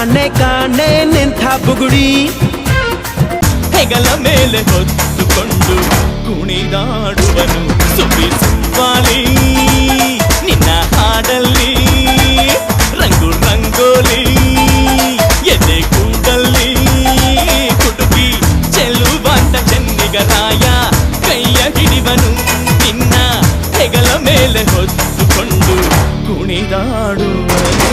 ತಾನೆ ಕಾಣೆ ನಿಂತ ಬುಗುಡಿ ಹೆಗಲ ಮೇಲೆ ಹೊತ್ತುಕೊಂಡು ಕುಣಿದಾಡುವನು ಸುಬ್ಬಿ ಸುಬ್ಬಾಲಿ ನಿನ್ನ ಹಾಡಲ್ಲಿ ರಂಗು ರಂಗೋಲಿ ಎದೆ ಕೂಡಲ್ಲಿ ಕುಟುಕಿ ಚೆಲ್ಲುವಂತ ಚೆನ್ನಿಗರಾಯ ಕೈಯ ಹಿಡಿವನು ನಿನ್ನ ಹೆಗಲ ಮೇಲೆ ಹೊತ್ತುಕೊಂಡು ಕುಣಿದಾಡುವನು